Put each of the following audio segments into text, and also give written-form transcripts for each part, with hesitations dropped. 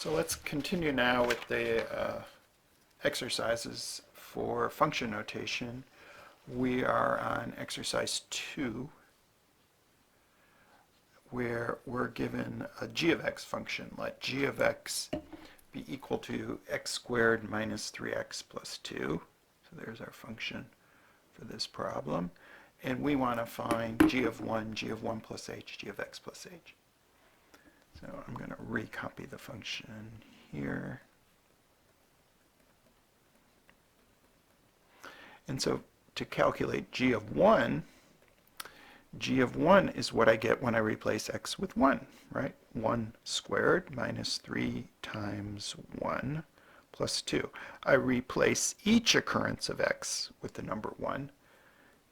So let's continue now with the exercises for function notation. We are on exercise 2, where we're given a g of x function. Let g of x be equal to x squared minus 3x plus 2. So there's our function for this problem. And we want to find g of 1 plus h, g of x plus h. So I'm going to recopy the function here. And so to calculate g of 1 is what I get when I replace x with 1, right? 1 squared minus 3 times 1 plus 2. I replace each occurrence of x with the number 1,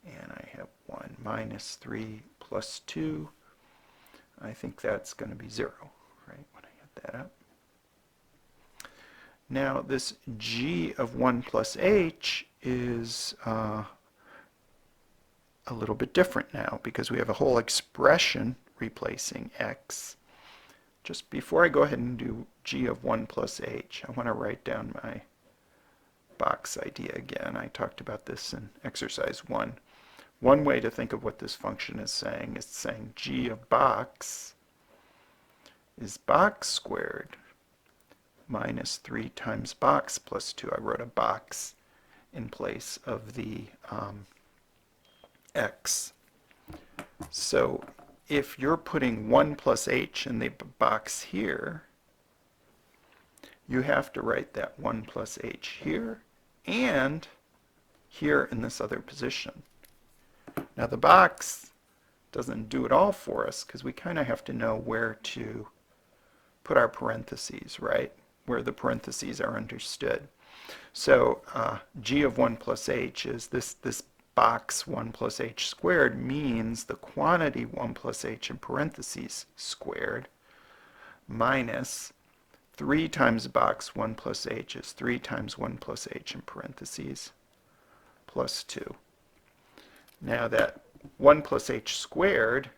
and I have 1 minus 3 plus 2. I think that's going to be 0, right, when I get that up. Now this g of 1 plus h is a little bit different now because we have a whole expression replacing x. Just before I go ahead and do g of 1 plus h, I want to write down my box idea again. I talked about this in exercise 1. One way to think of what this function is saying g of box is box squared minus 3 times box plus 2. I wrote a box in place of the x. So if you're putting 1 plus h in the box here, you have to write that 1 plus h here and here in this other position. Now the box doesn't do it all for us because we kind of have to know where to put our parentheses, right? Where the parentheses are understood. So g of 1 plus h is this box 1 plus h squared means the quantity 1 plus h in parentheses squared minus 3 times box 1 plus h is 3 times 1 plus h in parentheses plus 2. Now that 1 plus h squared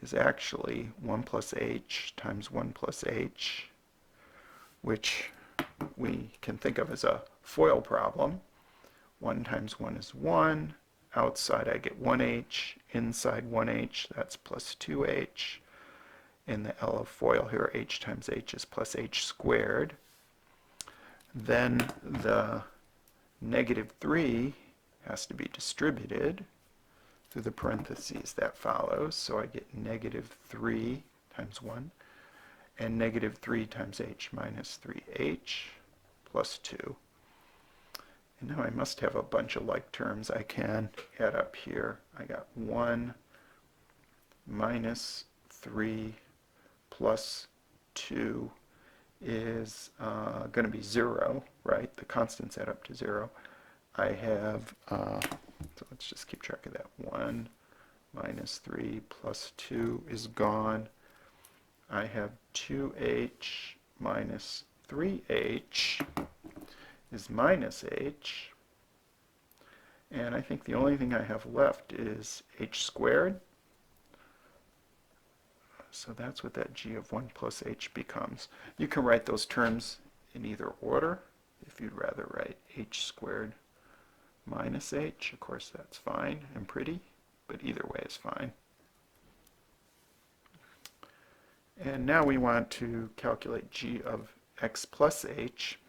is actually 1 plus h times 1 plus h, which we can think of as a FOIL problem. 1 times 1 is 1. Outside I get 1h. Inside 1h, that's plus 2h. In the L of FOIL here, h times h is plus h squared. Then the negative 3 has to be distributed through the parentheses that follows. So I get negative 3 times 1 and negative 3 times h minus 3h plus 2. And now I must have a bunch of like terms I can add up here. I got 1 minus 3 plus 2 is going to be 0, right? The constants add up to 0. I have, so let's just keep track of that. 1 minus 3 plus 2 is gone. I have 2h minus 3h is minus h. And I think the only thing I have left is h squared. So that's what that g of 1 plus h becomes. You can write those terms in either order. If you'd rather write h squared minus h, of course that's fine and pretty, but either way is fine. And now we want to calculate g of x plus h.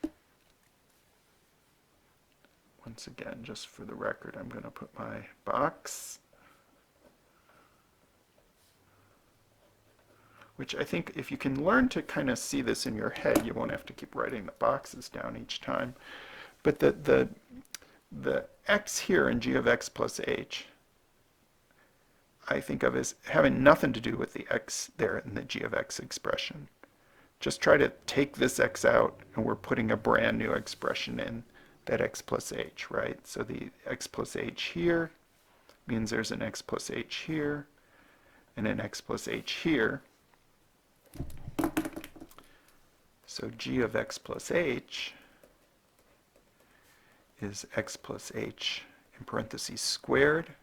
Once again, just for the record, I'm going to put my box, which I think if you can learn to kind of see this in your head, you won't have to keep writing the boxes down each time. But the x here in g of x plus h, I think of as having nothing to do with the x there in the g of x expression. Just try to take this x out, and we're putting a brand new expression in, that x plus h, right? So the x plus h here means there's an x plus h here and an x plus h here. So g of x plus h is x plus h in parentheses squared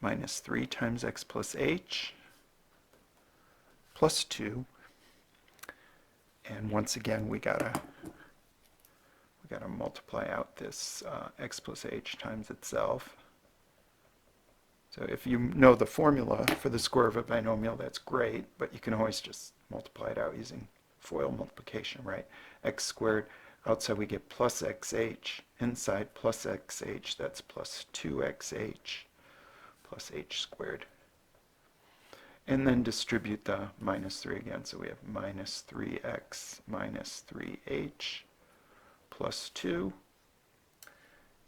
minus 3 times x plus h plus 2 And once again, we gotta multiply out this x plus h times itself. So if you know the formula for the square of a binomial, that's great, but you can always just multiply it out using FOIL multiplication, right? X squared, outside we get plus xh, inside plus xh, that's plus 2xh plus h squared. And then distribute the minus 3 again, so we have minus 3x minus 3h plus 2.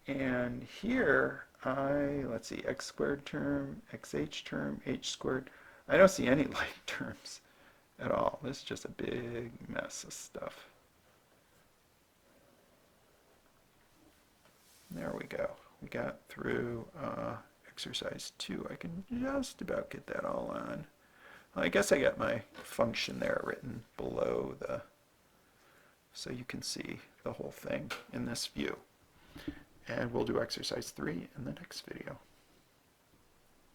And here, let's see, x squared term, xh term, h squared. I don't see any like terms at all. This is just a big mess of stuff. There we go. We got through exercise 2. I can just about get that all on. I guess I got my function there written below the, so you can see the whole thing in this view. And we'll do exercise 3 in the next video.